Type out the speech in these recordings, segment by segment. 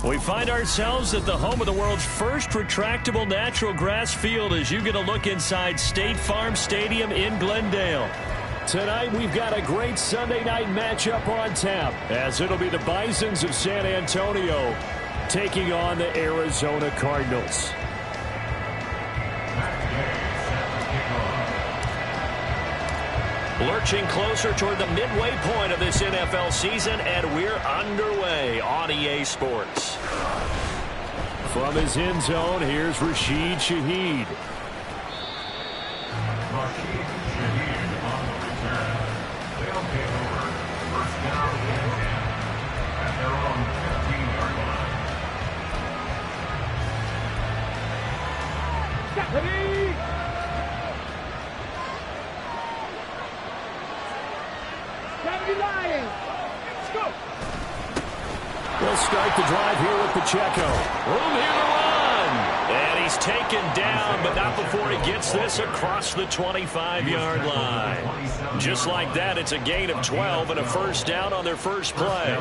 We find ourselves at the home of the world's first retractable natural grass field as you get a look inside State Farm Stadium in Glendale. Tonight we've got a great Sunday night matchup on tap as it'll be the Bisons of San Antonio taking on the Arizona Cardinals. Lurching closer toward the midway point of this NFL season, and we're underway on EA Sports. From his end zone, here's Rashid Shaheed. Rashid Shaheed on the return. They'll take over. First down and 10 at their own 15-yard line. Ready? We'll start the drive here with Pacheco. Room here to run. And he's taken down, but not before he gets this across the 25-yard line. Just like that, it's a gain of 12 and a first down on their first play.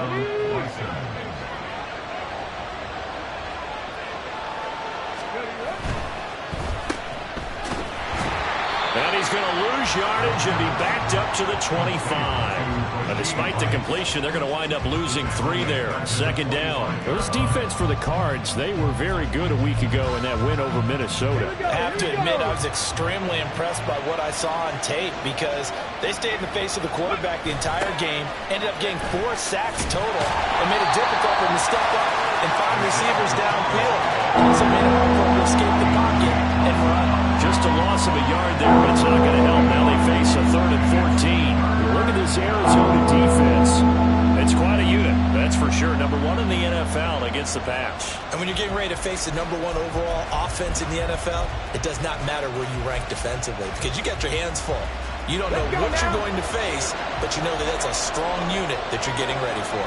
And he's going to lose yardage and be backed up to the 25. Despite the completion, they're going to wind up losing 3 there. Second down. This defense for the Cards, they were very good a week ago in that win over Minnesota. I have to admit, I was extremely impressed by what I saw on tape because they stayed in the face of the quarterback the entire game, ended up getting 4 sacks total, and made it difficult for them to step up and find receivers downfield. Also made it hard for them to escape the pocket and run. Just a loss of a yard there, but it's not going to help. Now they face a 3rd and 14. Look at this Arizona defense. It's quite a unit, that's for sure. Number 1 in the NFL against the pass. And when you're getting ready to face the number 1 overall offense in the NFL, it does not matter where you rank defensively because you got your hands full. You don't know what you're going to face, but you know that that's a strong unit that you're getting ready for.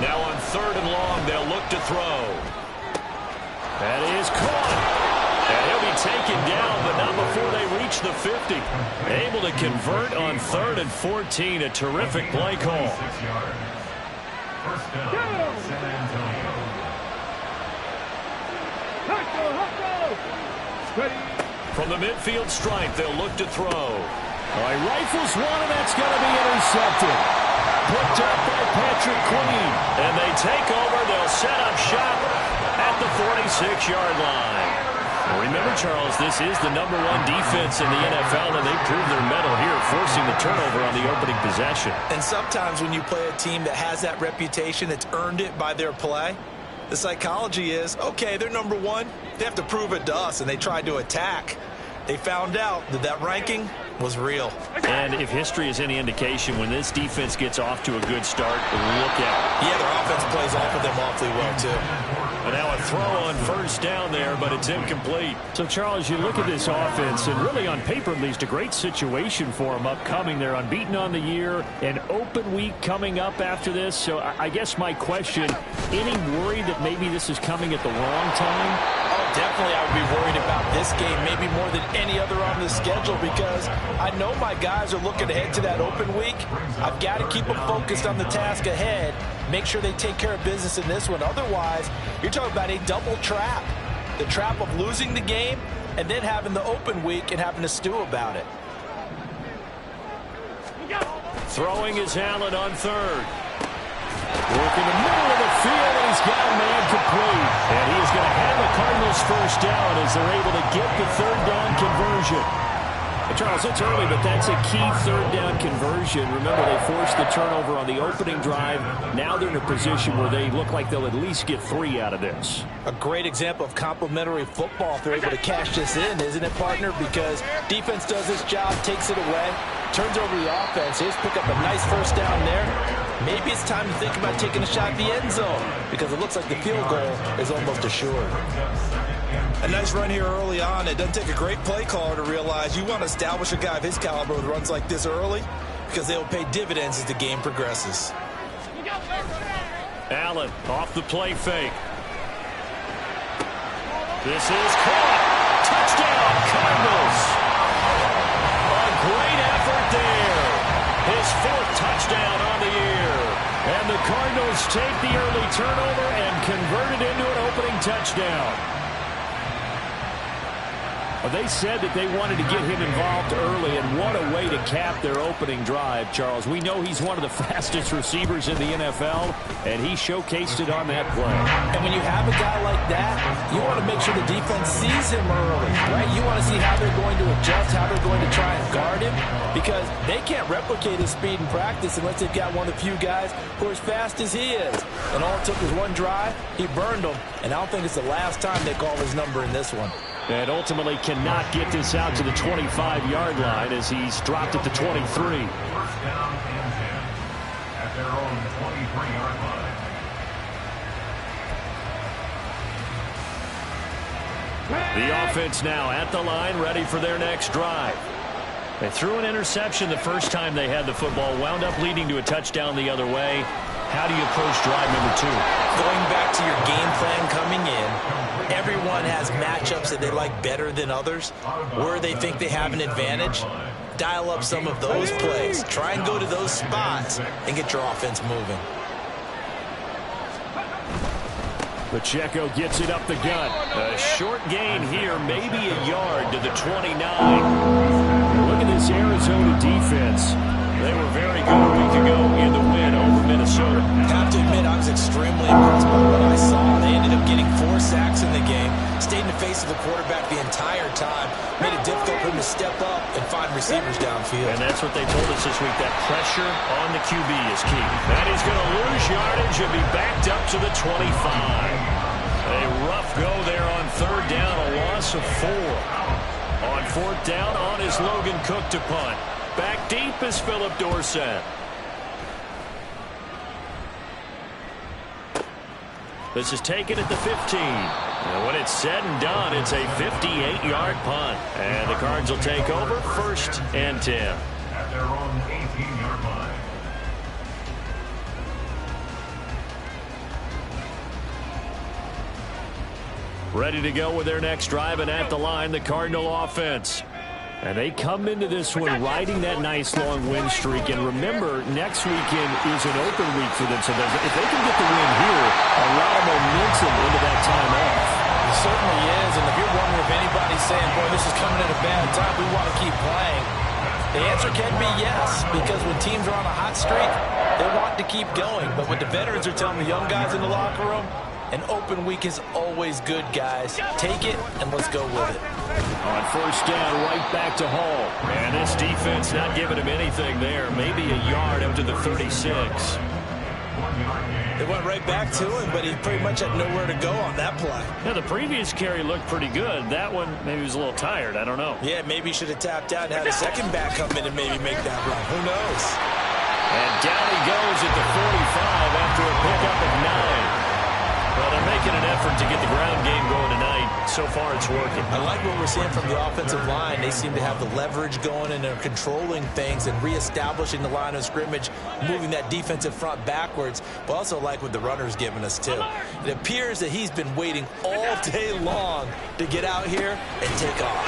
Now on 3rd and long, they'll look to throw. That is caught. And he'll be taken down, but not before they reach the 50. Able to convert on 3rd and 14. A terrific play call. First down, San Antonio. From the midfield stripe, they'll look to throw. He rifles one, and that's going to be intercepted. Picked up by Patrick Queen. And they take over. They'll set up shop at the 46-yard line. Remember, Charles, this is the number 1 defense in the NFL, and they proved their mettle here, forcing the turnover on the opening possession. And sometimes when you play a team that has that reputation, that's earned it by their play, the psychology is, okay, they're number 1. They have to prove it to us, and they tried to attack. They found out that that ranking was real. And if history is any indication, when this defense gets off to a good start, look out. Yeah, their offense plays off of them awfully well, too. And now a throw on first down there, but it's incomplete. So, Charles, you look at this offense, and really on paper, at least, a great situation for them upcoming. They're unbeaten on the year, an open week coming up after this. So I guess my question, any worry that maybe this is coming at the wrong time? Definitely I would be worried about this game maybe more than any other on the schedule because I know my guys are looking ahead to that open week. I've got to keep them focused on the task ahead, make sure they take care of business in this one. Otherwise, you're talking about a double trap. The trap of losing the game and then having the open week and having to stew about it. Throwing is Allen on 3rd. Work in the middle of the field, and he's got a man complete. And he is going to have the Cardinals first down as they're able to get the 3rd down conversion. And Charles, it's early, but that's a key 3rd down conversion. Remember, they forced the turnover on the opening drive. Now they're in a position where they look like they'll at least get 3 out of this. A great example of complementary football if they're able to cash this in, isn't it, partner? Because defense does its job, takes it away, turns over the offense. Here's pick up a nice first down there. maybe it's time to think about taking a shot at the end zone because it looks like the field goal is almost assured. A nice run here early on. It doesn't take a great play caller to realize you want to establish a guy of his caliber with runs like this early because they will pay dividends as the game progresses. Allen off the play fake. This is caught. Touchdown, Cardinals. A great effort there. His 4th touchdown on the year. And the Cardinals take the early turnover and convert it into an opening touchdown. They said that they wanted to get him involved early, and what a way to cap their opening drive, Charles. We know he's one of the fastest receivers in the NFL, and he showcased it on that play. And when you have a guy like that, you want to make sure the defense sees him early, right? You want to see how they're going to adjust, how they're going to try and guard him, because they can't replicate his speed in practice unless they've got one of the few guys who are as fast as he is. And all it took was one drive, he burned them, and I don't think it's the last time they call his number in this one. And ultimately cannot get this out to the 25-yard line as he's dropped it to 23. First down and 10 at their own 23-yard line. The offense now at the line, ready for their next drive. They threw an interception the first time they had the football, wound up leading to a touchdown the other way. How do you approach drive number 2? Going back to your game plan coming in, everyone has matchups that they like better than others, where they think they have an advantage. Dial up some of those plays. Try and go to those spots and get your offense moving. Pacheco gets it up the gut. A short gain here, maybe a yard to the 29. Look at this Arizona defense. They were very good a week ago in the win over Minnesota. I have to admit, I was extremely impressed by what I saw. They ended up getting 4 sacks in the game, stayed in the face of the quarterback the entire time, made it difficult for him to step up and find receivers downfield. And that's what they told us this week, that pressure on the QB is key. And he's going to lose yardage and be backed up to the 25. A rough go there on 3rd down, a loss of 4. On 4th down, on is Logan Cook to punt. Back deep is Philip Dorsett. This is taken at the 15. And when it's said and done, it's a 58-yard punt. And the Cards will take over 1st and 10. At their own 18-yard line. Ready to go with their next drive, and at the line, the Cardinal offense. And they come into this one riding that nice long win streak. And remember, next weekend is an open week for them. So if they can get the win here, a lot of momentum into that time off. It certainly is. And if you're wondering if anybody's saying, boy, this is coming at a bad time, we want to keep playing, the answer can be yes. Because when teams are on a hot streak, they want to keep going. But what the veterans are telling the young guys in the locker room, an open week is always good, guys. Take it, and let's go with it. On 1st down, right back to Hall. And this defense not giving him anything there. Maybe a yard up to the 36. They went right back to him, but he pretty much had nowhere to go on that play. Yeah, the previous carry looked pretty good. That one, maybe he was a little tired. I don't know. Yeah, maybe he should have tapped out and had a second back come in and maybe make that run. Who knows? And down he goes at the 45 after a pickup of 9. Well, they're making an effort to get the ground game going tonight. So far, it's working. I like what we're seeing from the offensive line. They seem to have the leverage going, and they're controlling things and reestablishing the line of scrimmage, moving that defensive front backwards. But also like what the runner's giving us, too. It appears that he's been waiting all day long to get out here and take off.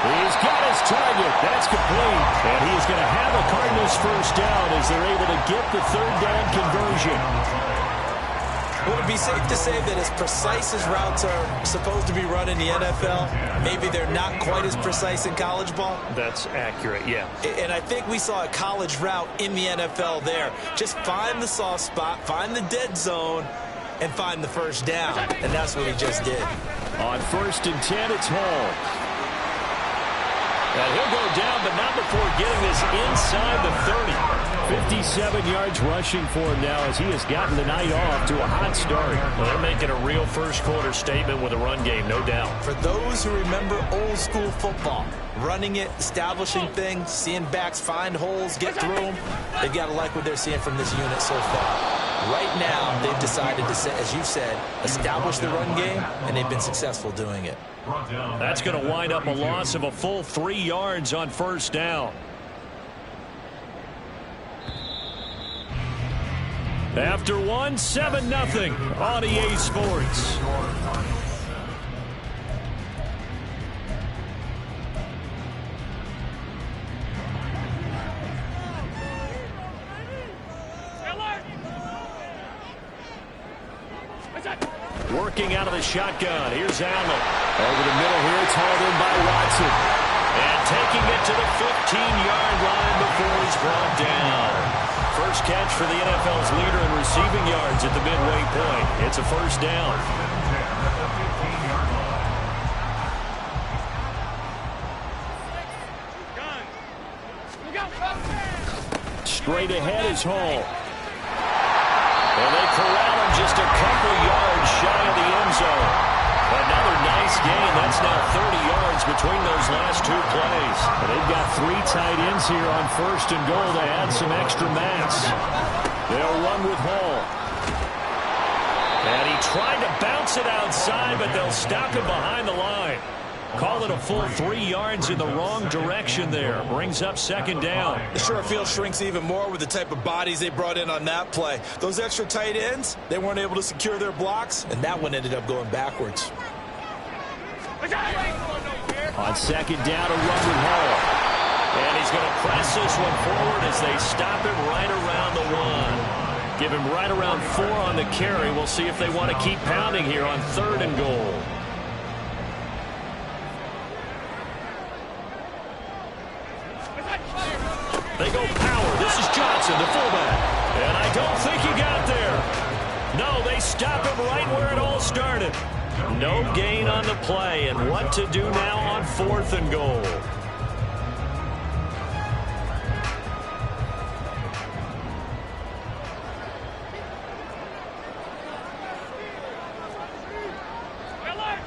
He's got his target. That's complete. And he's going to have a Cardinals 1st down as they're able to get the 3rd down conversion. Would it be safe to say that as precise as routes are supposed to be run in the NFL, maybe they're not quite as precise in college ball? That's accurate, yeah. And I think we saw a college route in the NFL there. Just find the soft spot, find the dead zone, and find the 1st down. And that's what he just did. On 1st and 10, it's Hall. And he'll go down, but not before getting this inside the 30. 57 yards rushing for him now as he has gotten the night off to a hot start. Well, they're making a real first-quarter statement with a run game, no doubt. For those who remember old-school football, running it, establishing things, seeing backs find holes, get through them, they've got to like what they're seeing from this unit so far. Right now, they've decided to, as you said, establish the run game, and they've been successful doing it. That's going to wind up a loss of a full 3 yards on first down. After one, 7-0 on EA Sports. Working out of the shotgun. Here's Allen. Over the middle here, it's hauled in by Watson. And taking it to the 15-yard line before he's brought down. First catch for the NFL's leader in receiving yards at the midway point. It's a first down. Straight ahead is Hall. And they corral him just a couple yards shy of the end zone. Another nice gain. That's now 30 yards between those last two plays. And they've got 3 tight ends here on first and goal to add some extra mass. They'll run with Hall. And he tried to bounce it outside, but they'll stop him behind the line. Call it a full 3 yards in the wrong direction there. Brings up second down. The short field shrinks even more with the type of bodies they brought in on that play. Those extra tight ends, they weren't able to secure their blocks, and that one ended up going backwards. On second down, a run with Hall. And he's going to press this one forward as they stop him right around the 1. Give him right around 4 on the carry. We'll see if they want to keep pounding here on third and goal. They go power. This is Johnson, the fullback. And I don't think he got there. No, they stop him right where it all started. No gain on the play. And what to do now on fourth and goal?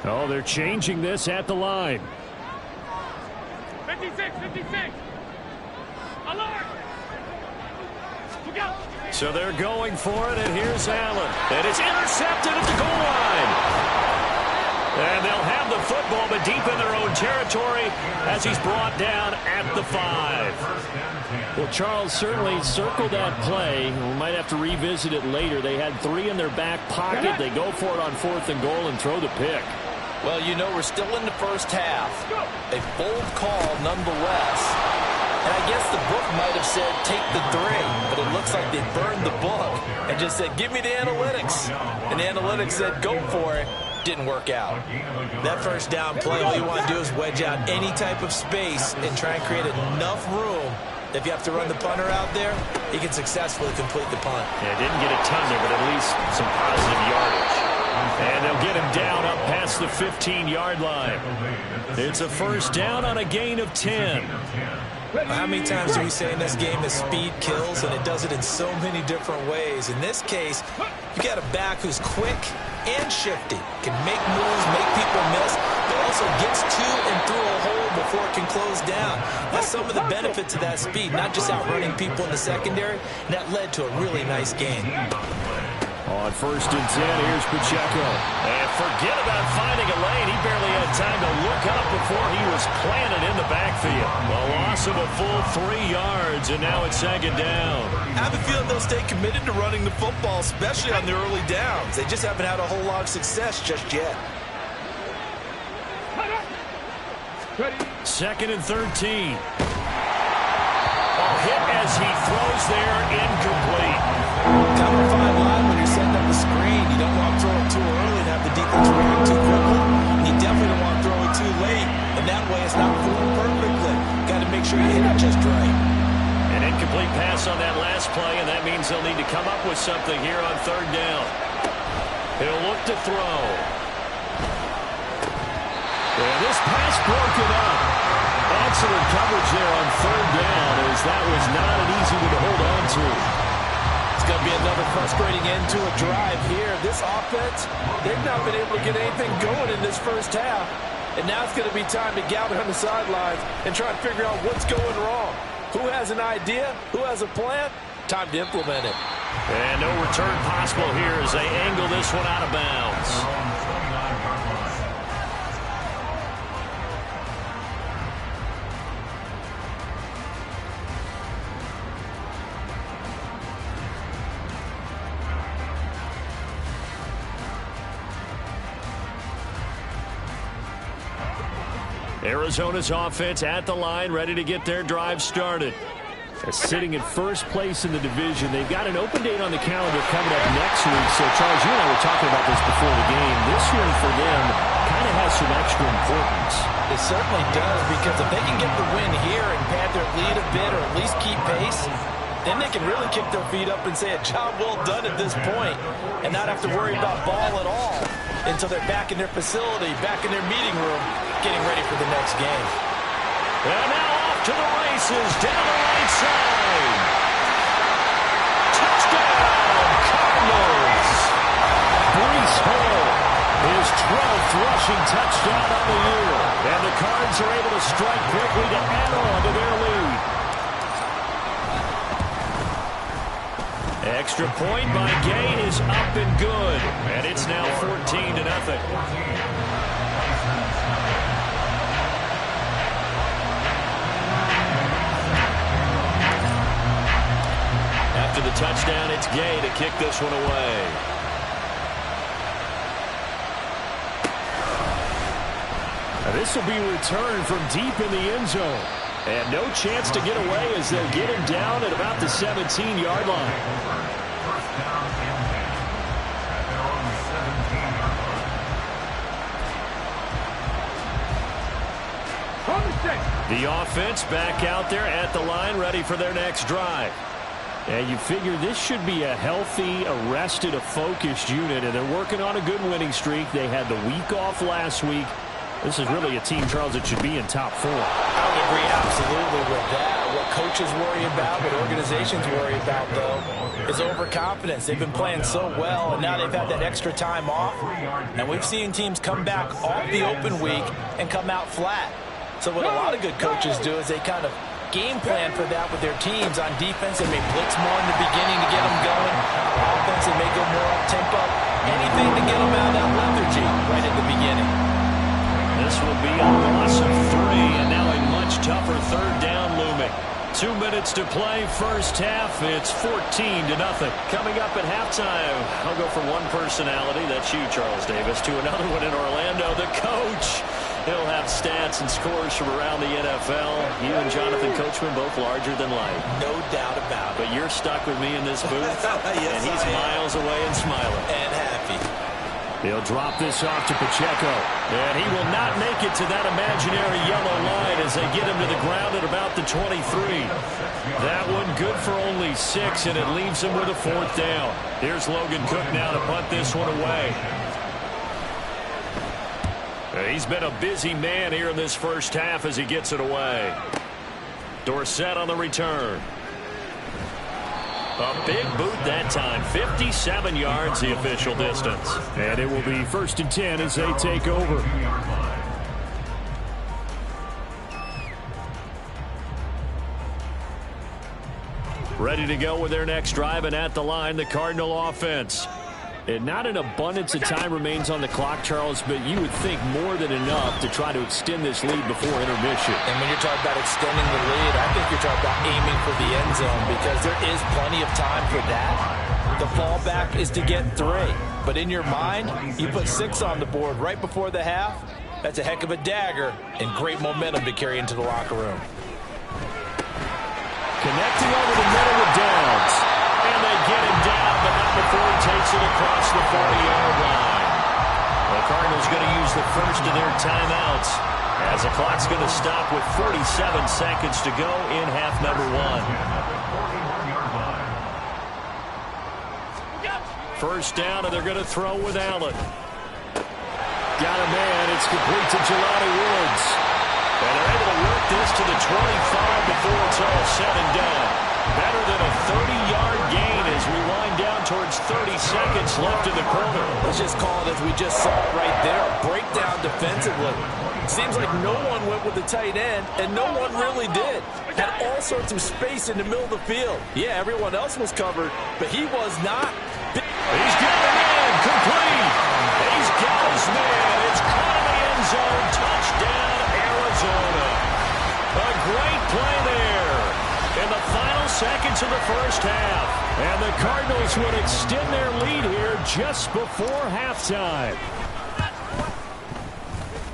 Oh, they're changing this at the line. 56. Alert! So they're going for it, and here's Allen. And it's intercepted at the goal line. And they'll have the football, but deep in their own territory as he's brought down at the 5. Well, Charles certainly circled that play. We might have to revisit it later. They had 3 in their back pocket. They go for it on fourth and goal and throw the pick. Well, you know, we're still in the first half. A bold call nonetheless. And I guess the book might have said take the 3, but it looks like they burned the book and just said give me the analytics. And the analytics said go for it. Didn't work out. That first down play, all you want to do is wedge out any type of space and try and create enough room that if you have to run the punter out there, he can successfully complete the punt. Yeah, didn't get a ton there, but at least some positive yardage. And they'll get him down up past the 15-yard line. It's a first down on a gain of 10. How many times do we say in this game that speed kills, and it does it in so many different ways? In this case, you got a back who's quick and shifty, can make moves, make people miss, but also gets to and through a hole before it can close down. That's some of the benefits of that speed, not just outrunning people in the secondary, and that led to a really nice game. On first and 10, here's Pacheco. And forget about finding a lane. He barely had time to look up before he was planted in the backfield. A loss of a full 3 yards, and now it's second down. I have a feeling they'll stay committed to running the football, especially on the early downs. They just haven't had a whole lot of success just yet. Second and 13. A hit as he throws there, incomplete. Kind of a fine line when you're setting up the screen. You don't want to throw it too early and have the defense react too quickly. And you definitely don't want to throw it too late. And that way it's not formed perfectly. Got to make sure you hit it just right. An incomplete pass on that last play, and that means they'll need to come up with something here on third down. He'll look to throw. And this pass broken up. And excellent coverage there on third down, as that was not an easy one to hold on to. It's going to be another frustrating end to a drive here. This offense, they've not been able to get anything going in this first half. And now it's going to be time to gather on the sidelines and try and figure out what's going wrong. Who has an idea? Who has a plan? Time to implement it. And no return possible here as they angle this one out of bounds. Arizona's offense at the line, ready to get their drive started. Sitting in first place in the division. They've got an open date on the calendar coming up next week. So, Charles, you and I were talking about this before the game. This one for them kind of has some extra importance. It certainly does, because if they can get the win here and pad their lead a bit or at least keep pace, then they can really kick their feet up and say a job well done at this point and not have to worry about ball at all until they're back in their facility, back in their meeting room, getting ready for the next game. And now off to the races, down the right side. Touchdown, Cardinals. Breece Hall, his 12th rushing touchdown on the year. And the Cards are able to strike quickly to add on to their lead. Extra point by Gain is up and good. And it's now 14-0. After the touchdown, it's Gay to kick this one away. Now this will be returned from deep in the end zone. And no chance to get away as they'll get him down at about the 17-yard line. First down and 10 at their own 17-yard line. The offense back out there at the line, ready for their next drive. And you figure this should be a healthy, arrested, a focused unit, and they're working on a good winning streak. They had the week off last week. This is really a team, Charles, that should be in top 4. I would agree absolutely with that. What coaches worry about, what organizations worry about, though, is overconfidence. They've been playing so well, and now they've had that extra time off. And we've seen teams come back off the open week and come out flat. So what a lot of good coaches do is they kind of game plan for that with their teams. On defense, they may blitz more in the beginning to get them going. Offense, they may go more up-tempo. Anything to get them out of that lethargy right at the beginning. This will be a loss of 3, and now a much tougher third down looming. 2 minutes to play, first half. It's 14-0. Coming up at halftime, I'll go from one personality, that's you, Charles Davis, to another one in Orlando, the coach. He'll have stats and scores from around the NFL. You and Jonathan Coachman, both larger than life. No doubt about it. But you're stuck with me in this booth, yes, and he's miles away and smiling. And happy. He'll drop this off to Pacheco. And he will not make it to that imaginary yellow line as they get him to the ground at about the 23. That one good for only 6, and it leaves him with a 4th down. Here's Logan Cook now to punt this one away. He's been a busy man here in this first half as he gets it away. Dorsett on the return. A big boot that time. 57 yards, the official distance. And it will be 1st and 10 as they take over. Ready to go with their next drive, and at the line, the Cardinal offense. And not an abundance of time remains on the clock, Charles, but you would think more than enough to try to extend this lead before intermission. And when you're talking about extending the lead, I think you're talking about aiming for the end zone, because there is plenty of time for that. The fallback is to get 3. But in your mind, you put 6 on the board right before the half. That's a heck of a dagger and great momentum to carry into the locker room. Connecting over the middle with Downs. And they get him down, but not before he takes it across the 40-yard line. The Cardinals going to use the first of their timeouts as the clock's going to stop with 47 seconds to go in half number 1. First down, and they're going to throw with Allen. Got a man. It's complete to Jelani Woods. And they're able to work this to the 25 before it's all said and done. Better than a 30-yard gain as we wind down towards 30 seconds left in the quarter. Let's just call it as we just saw it right there. A breakdown defensively. Seems like no one went with the tight end, and no one really did. Had all sorts of space in the middle of the field. Yeah, everyone else was covered, but he was not. He's got it in. Complete. He's got his man. It's caught in the end zone. Touchdown, Arizona. A great play there in the final seconds of the first half. And the Cardinals would extend their lead here just before halftime.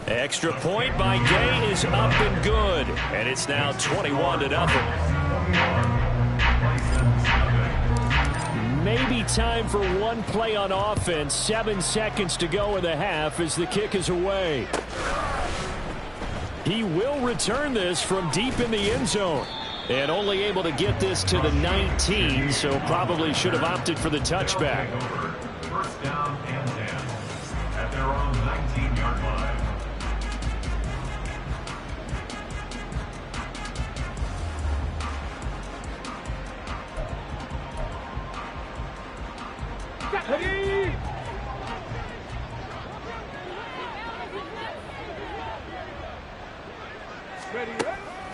Extra point by Gay is up and good. And it's now 21-0. Maybe time for one play on offense. 7 seconds to go in the half as the kick is away. He will return this from deep in the end zone. And only able to get this to the 19, so probably should have opted for the touchback. First down and 10 at their own 19-yard line.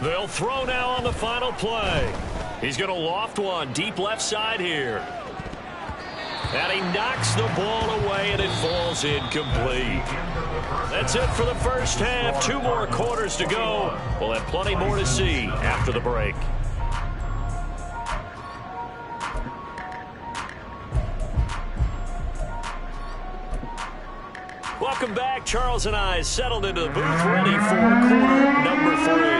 They'll throw now on the final play. He's going to loft one deep left side here. And he knocks the ball away, and it falls incomplete. That's it for the first half. 2 more quarters to go. We'll have plenty more to see after the break. Welcome back. Charles and I settled into the booth, ready for quarter number 3.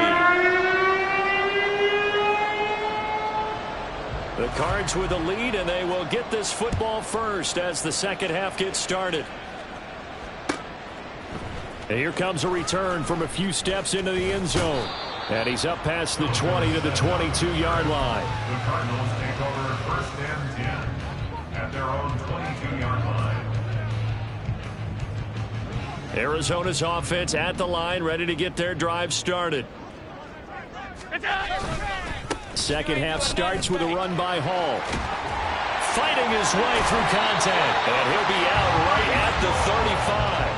The Cards with the lead, and they will get this football first as the second half gets started. And here comes a return from a few steps into the end zone. And he's up past the 20 to the 22-yard line. The Cardinals take over first and 10 at their own 22-yard line. Arizona's offense at the line, ready to get their drive started. Second half starts with a run by Hall. Fighting his way through contact. And he'll be out right at the 35.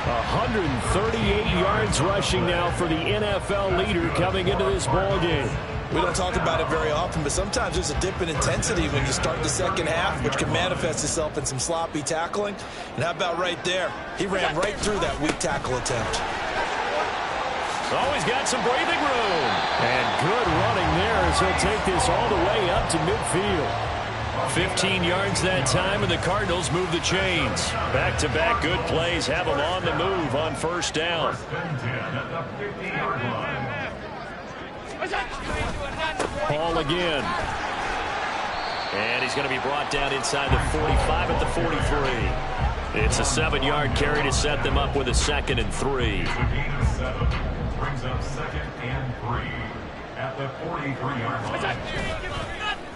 138 yards rushing now for the NFL leader coming into this ball game. We don't talk about it very often, but sometimes there's a dip in intensity when you start the second half, which can manifest itself in some sloppy tackling. And how about right there? He ran right through that weak tackle attempt. Always got some breathing room. And good running there as he'll take this all the way up to midfield. 15 yards that time, and the Cardinals move the chains. Back-to-back good plays have them on the move on first down. First and 10 at the 50-yard line. Hall again. And he's going to be brought down inside the 45 at the 43. It's a 7-yard carry to set them up with a 2nd and 3. The gain of 7 brings up 2nd and 3 at the 43-yard line.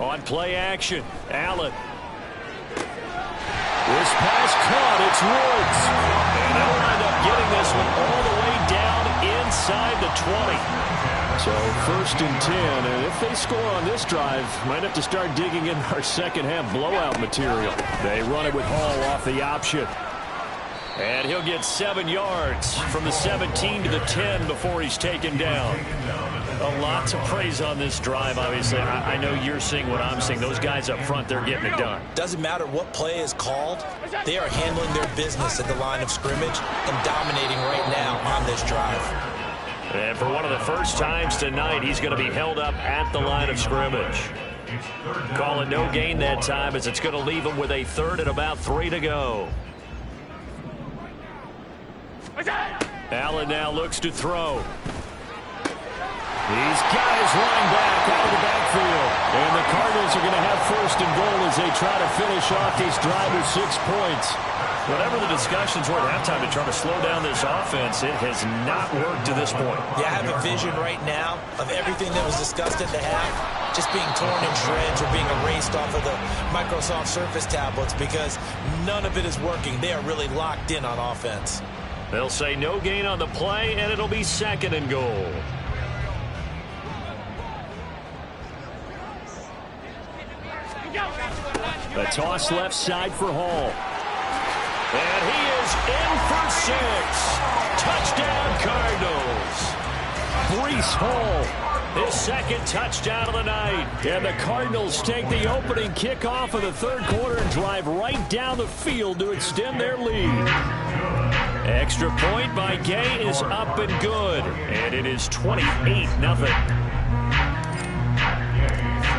On play action, Allen. This pass caught. It's Woods. And they'll wind up getting this one all the way down inside the 20. So first and 10, and if they score on this drive, might have to start digging in our second half blowout material. They run it with Hall off the option. And he'll get 7 yards from the 17 to the 10 before he's taken down. A lot to praise on this drive, obviously. I know you're seeing what I'm seeing. Those guys up front, they're getting it done. Doesn't matter what play is called. They are handling their business at the line of scrimmage and dominating right now on this drive. And for one of the first times tonight, he's going to be held up at the line of scrimmage. Call it no gain that time as it's going to leave him with a 3rd and about 3 to go. Allen now looks to throw. He's got his running back out of the backfield. And the Cardinals are going to have 1st and goal as they try to finish off this drive with 6 points. Whatever the discussions were at halftime to try to slow down this offense, it has not worked to this point. Yeah, I have a vision right now of everything that was discussed at the half just being torn in shreds or being erased off of the Microsoft Surface tablets because none of it is working. They are really locked in on offense. They'll say no gain on the play, and it'll be 2nd and goal. A toss left side for Hall. And he is in for 6. Touchdown, Cardinals. Breece Hall, His second touchdown of the night. and the Cardinals take the opening kickoff of the third quarter and drive right down the field to extend their lead. Extra point by Gay is up and good. And it is 28-0.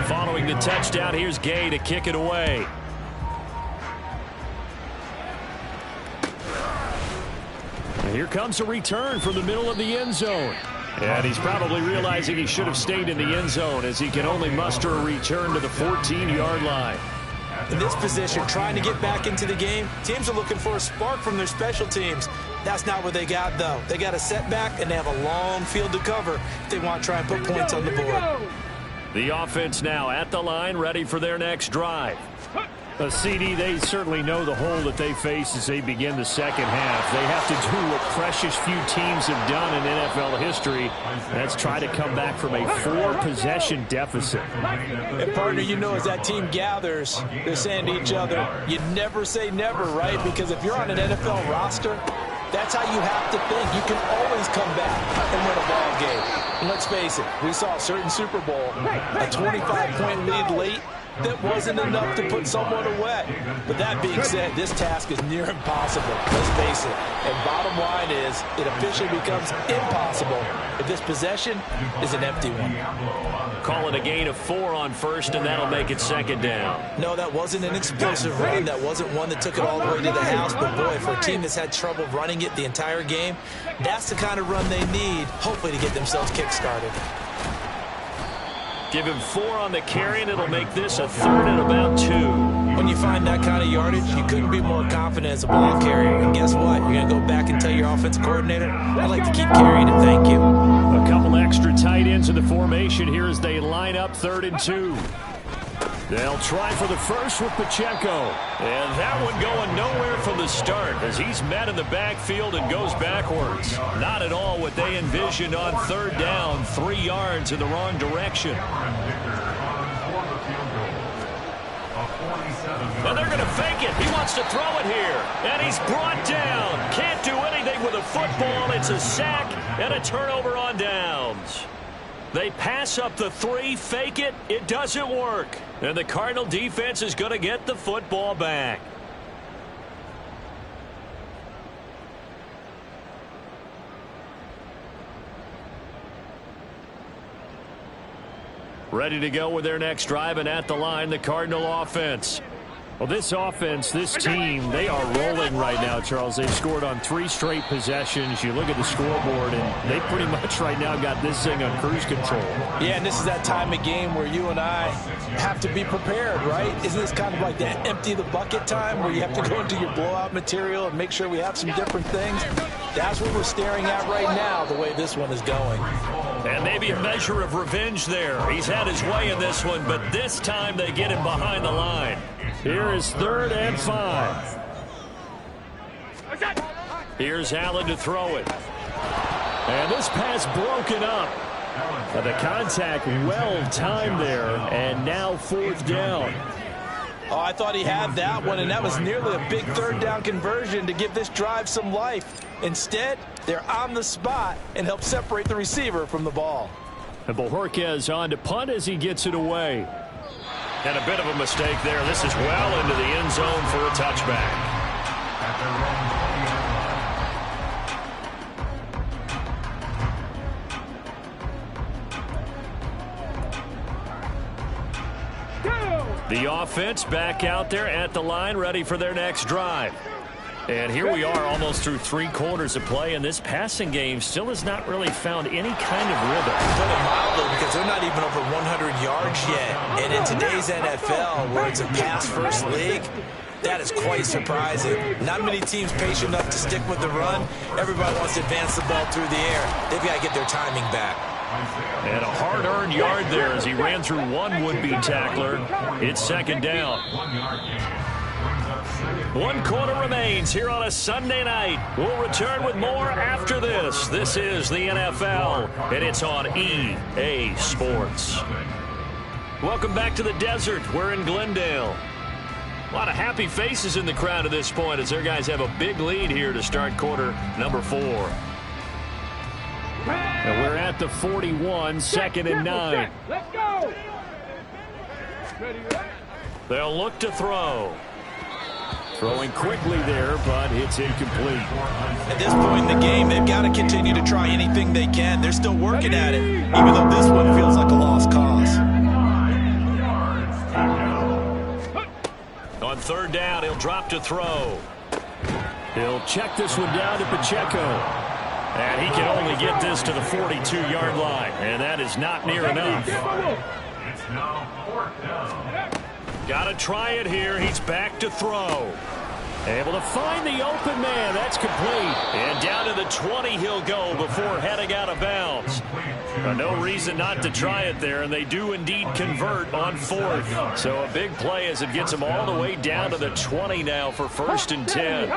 Following the touchdown, here's Gay to kick it away. And here comes a return from the middle of the end zone. And he's probably realizing he should have stayed in the end zone as he can only muster a return to the 14-yard line. In this position, trying to get back into the game, teams are looking for a spark from their special teams. That's not what they got, though. They got a setback, and they have a long field to cover if they want to try and put points on the board. The offense now at the line, ready for their next drive. A CD, they certainly know the hole that they face as they begin the second half. They have to do what precious few teams have done in NFL history. That's try to come back from a 4-possession deficit. And, partner, you know, as that team gathers, they're saying to each other, you never say never, right? Because if you're on an NFL roster, that's how you have to think. You can always come back and win a ball game. And let's face it, we saw a certain Super Bowl, a 25-point lead late, that wasn't enough to put someone away. But that being said, this task is near impossible. Let's face it. And bottom line is, it officially becomes impossible if this possession is an empty one. Calling a gain of 4 on first, and that'll make it second down. No, that wasn't an explosive run. That wasn't one that took it all the way to the house. But, boy, for a team that's had trouble running it the entire game, that's the kind of run they need, hopefully, to get themselves kick-started. Give him 4 on the carry, and it'll make this a third and about 2. When you find that kind of yardage, you couldn't be more confident as a ball carrier. And guess what? You're going to go back and tell your offensive coordinator, I'd like to keep carrying it, thank you. A couple extra tight ends in the formation here as they line up 3rd and 2. They'll try for the first with Pacheco. And that one going nowhere from the start as he's met in the backfield and goes backwards. Not at all what they envisioned on 3rd down, 3 yards in the wrong direction. And they're going to fake it. He wants to throw it here. And he's brought down. Can't do anything with a football. It's a sack and a turnover on downs. They pass up the 3, fake it. It doesn't work. And the Cardinal defense is going to get the football back. Ready to go with their next drive, and at the line, the Cardinal offense. Well, this offense, this team, they are rolling right now, Charles. They've scored on 3 straight possessions. You look at the scoreboard, and they pretty much right now got this thing on cruise control. Yeah, and this is that time of game where you and I have to be prepared, right? Isn't this kind of like that empty the bucket time where you have to go into your blowout material and make sure we have some different things? That's what we're staring at right now, the way this one is going. And maybe a measure of revenge there. He's had his way in this one, but this time they get him behind the line. Here is 3rd and 5. Here's Allen to throw it. And this pass broken up. The contact well timed there, and now 4th down. Oh, I thought he had that one, and that was nearly a big 3rd down conversion to give this drive some life. Instead, they're on the spot and help separate the receiver from the ball. And Bojorquez on to punt as he gets it away. And a bit of a mistake there. This is well into the end zone for a touchback. The offense back out there at the line, ready for their next drive. And here we are almost through 3 quarters of play, and this passing game still has not really found any kind of rhythm. Put it mildly, because they're not even over 100 yards yet. And in today's NFL, where it's a pass-first league, that is quite surprising. Not many teams patient enough to stick with the run. Everybody wants to advance the ball through the air. They've got to get their timing back. And a hard-earned yard there as he ran through one would-be tackler. It's 2nd down. 1 quarter remains here on a Sunday night. We'll return with more after this. This is the NFL, and it's on EA Sports. Welcome back to the desert. We're in Glendale. A lot of happy faces in the crowd at this point as their guys have a big lead here to start quarter number 4. And we're at the 41, 2nd and 9. Let's go. They'll look to throw. Throwing quickly there, but it's incomplete. At this point in the game, they've got to continue to try anything they can. They're still working at it, even though this one feels like a lost cause. On 3rd down, he'll drop to throw. He'll check this one down to Pacheco. And he can only get this to the 42-yard line. And that is not near enough. It's now 4th down. Got to try it here. He's back to throw. Able to find the open man. That's complete. And down to the 20 he'll go before heading out of bounds. No reason not to try it there, and they do indeed convert on 4th. So a big play as it gets them all the way down to the 20 now for 1st and 10.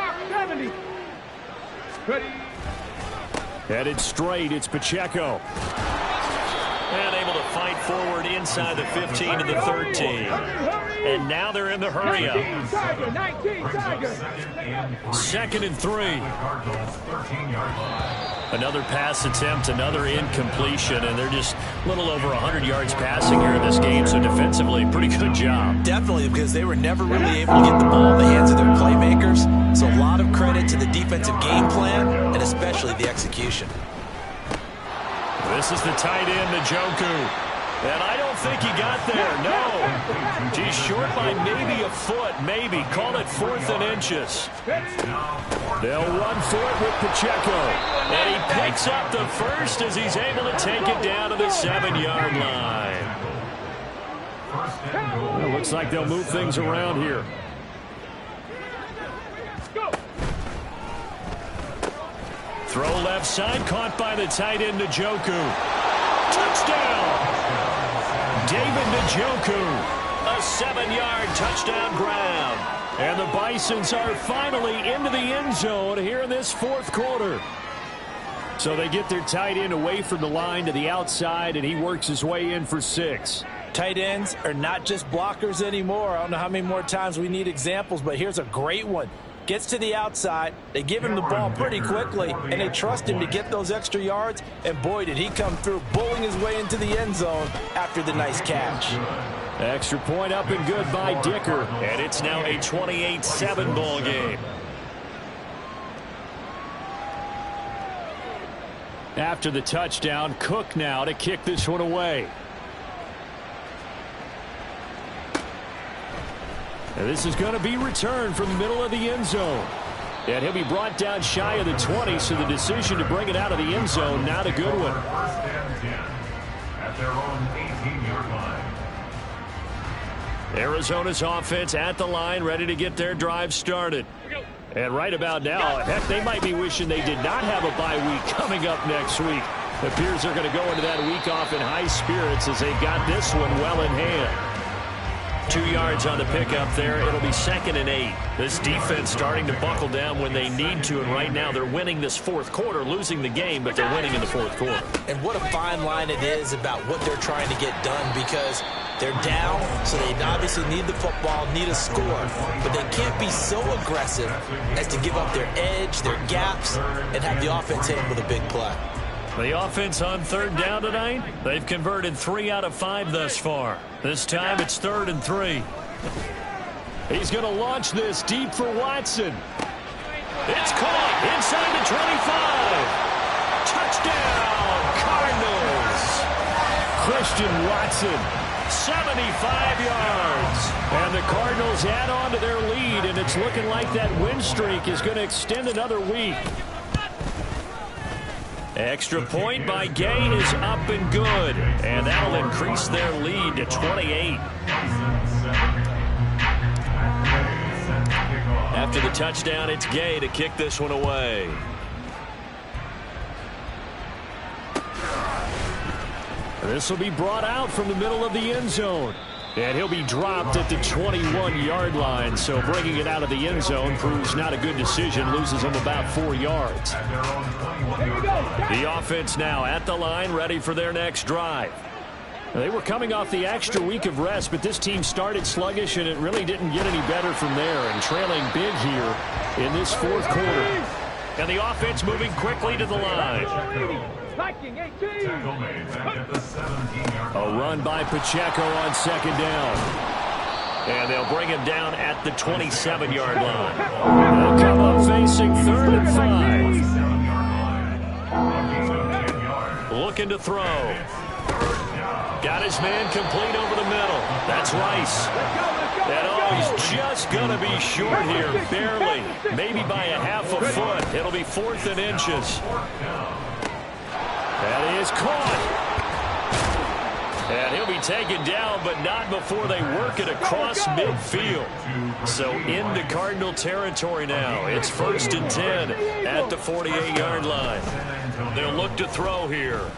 Headed straight, it's Pacheco. And able to fight forward inside the 15 to the 13. And now they're in the hurry up. 2nd and 3. Another pass attempt, another incompletion, and they're just a little over 100 yards passing here in this game, so defensively, pretty good job. Definitely, because they were never really able to get the ball in the hands of their playmakers, so a lot of credit to the defensive game plan, and especially the execution. This is the tight end, Njoku. And I don't think he got there, no. He's short by maybe a foot, maybe. Call it 4th and inches. They'll run for it with Pacheco. And he picks up the first as he's able to take it down to the 7-yard line. Well, looks like they'll move things around here. Throw left side, caught by the tight end, Njoku. Touchdown! David Njoku, a 7-yard touchdown ground. And the Bisons are finally into the end zone here in this 4th quarter. So they get their tight end away from the line to the outside, and he works his way in for 6. Tight ends are not just blockers anymore. I don't know how many more times we need examples, but here's a great one. Gets to the outside, they give him the ball pretty quickly, and they trust him to get those extra yards, and boy, did he come through, bowling his way into the end zone after the nice catch. Extra point up and good by Dicker. And it's now a 28-7 ball game. After the touchdown, Cook now to kick this one away. And this is going to be returned from the middle of the end zone. And he'll be brought down shy of the 20, so the decision to bring it out of the end zone, not a good one. 1st and 10 at their own 18-yard line. Arizona's offense at the line, ready to get their drive started. And right about now, heck, they might be wishing they did not have a bye week coming up next week. It appears they're going to go into that week off in high spirits as they've got this one well in hand. 2 yards on the pickup there. It'll be 2nd and 8. This defense starting to buckle down when they need to, and right now they're winning this 4th quarter, losing the game, but they're winning in the 4th quarter. And what a fine line it is about what they're trying to get done, because they're down, so they obviously need the football, need a score, but they can't be so aggressive as to give up their edge, their gaps, and have the offense hit them with a big play. The offense on 3rd down tonight, they've converted 3 out of 5 thus far. This time it's 3rd and 3. He's going to launch this deep for Watson. It's caught inside the 25. Touchdown, Cardinals. Christian Watson. 75 yards. And the Cardinals add on to their lead, and it's looking like that win streak is going to extend another week. Extra point by Gay is up and good, and that'll increase their lead to 28. After the touchdown, it's Gay to kick this one away. This will be brought out from the middle of the end zone. And he'll be dropped at the 21-yard line, so bringing it out of the end zone proves not a good decision, loses him about 4 yards. The offense now at the line, ready for their next drive. They were coming off the extra week of rest, but this team started sluggish, and it really didn't get any better from there, and trailing big here in this fourth quarter. And the offense moving quickly to the line. A run by Pacheco on second down. And they'll bring him down at the 27-yard line. They'll come up facing 3rd and 5. Looking to throw. Got his man complete over the middle. That's Rice. And he's just going to be short here, barely. Maybe by a half a foot. It'll be 4th and inches. That is caught. And he'll be taken down, but not before they work it across midfield. So into Cardinal territory now. It's 1st and 10 at the 48-yard line. They'll look to throw here.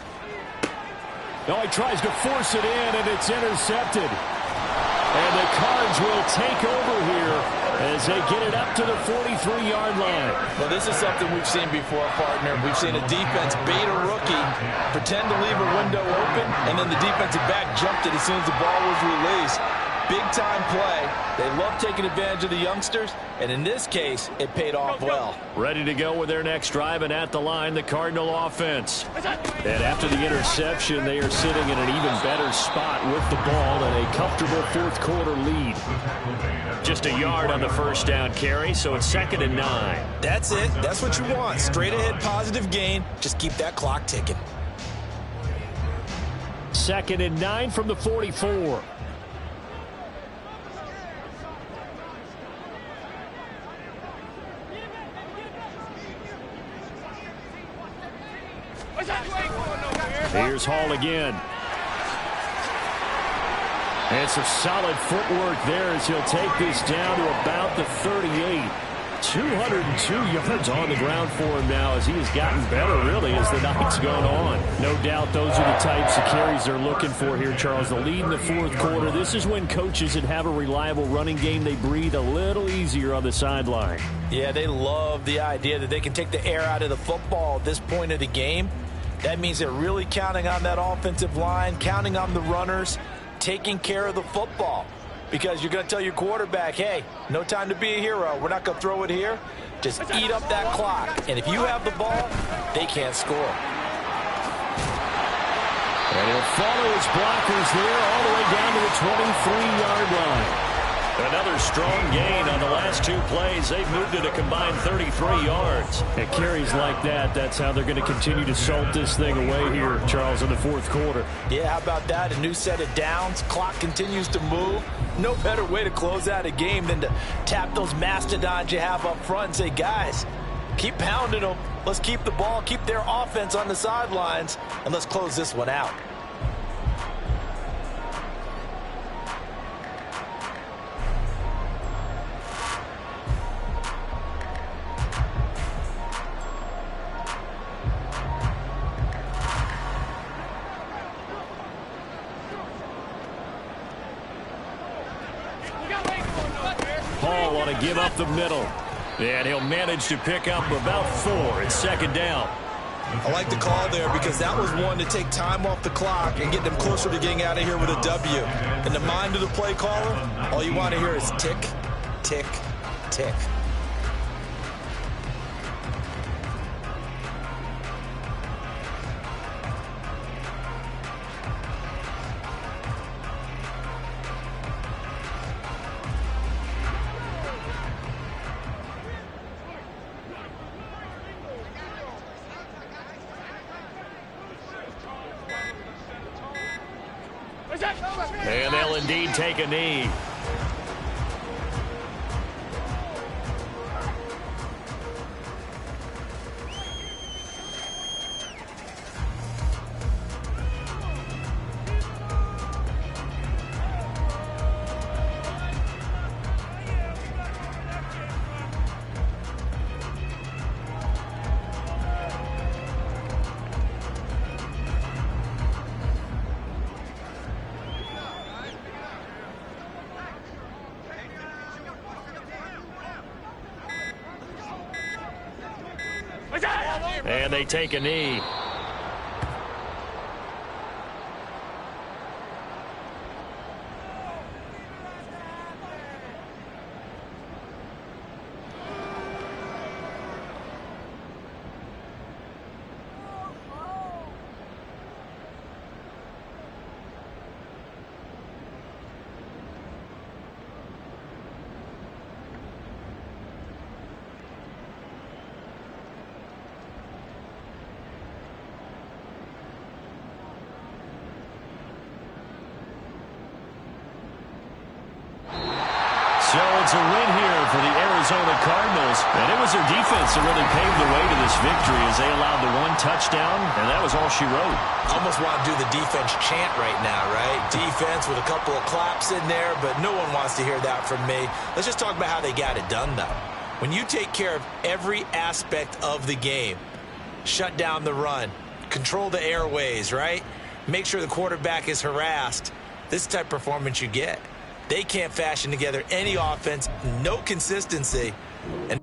No, he tries to force it in, and it's intercepted. And the Cards will take over here as they get it up to the 43-yard line. Well, this is something we've seen before, partner. We've seen a defense bait a rookie, pretend to leave a window open, and then the defensive back jumped it as soon as the ball was released. Big-time play. They love taking advantage of the youngsters, and in this case, it paid off well. Ready to go with their next drive, and at the line, the Cardinal offense. And after the interception, they are sitting in an even better spot with the ball and a comfortable fourth quarter lead. Just a yard on the first down carry, so it's 2nd and 9. That's it. That's what you want. Straight ahead positive gain. Just keep that clock ticking. 2nd and 9 from the 44. Here's Hall again. And some solid footwork there as he'll take this down to about the 38. 202 yards on the ground for him now as he has gotten better, really, as the night's gone on. No doubt those are the types of carries they're looking for here, Charles. The lead in the fourth quarter. This is when coaches that have a reliable running game, they breathe a little easier on the sideline. Yeah, they love the idea that they can take the air out of the football at this point of the game. That means they're really counting on that offensive line, counting on the runners, taking care of the football. Because you're going to tell your quarterback, hey, no time to be a hero. We're not going to throw it here. Just eat up that clock. And if you have the ball, they can't score. And he'll follow his blockers there all the way down to the 23-yard line. Another strong gain on the last 2 plays. They've moved it a combined 33 yards. At carries like that, that's how they're going to continue to salt this thing away here, Charles, in the fourth quarter. Yeah, how about that? A new set of downs. Clock continues to move. No better way to close out a game than to tap those mastodons you have up front and say, guys, keep pounding them. Let's keep the ball, keep their offense on the sidelines, and let's close this one out. Hall ought to give up the middle. And he'll manage to pick up about 4. It's 2nd down. I like the call there because that was one to take time off the clock and get them closer to getting out of here with a W. In the mind of the play caller, all you want to hear is tick, tick, tick. And they'll indeed take a knee. And they take a knee. it's a win here for the Arizona Cardinals. And it was their defense that really paved the way to this victory as they allowed the 1 touchdown, and that was all she wrote. Almost want to do the defense chant right now, right? Defense with a couple of claps in there, but no one wants to hear that from me. Let's just talk about how they got it done, though. When you take care of every aspect of the game, shut down the run, control the airways, right? Make sure the quarterback is harassed. This type of performance you get. They can't fashion together any offense, no consistency. And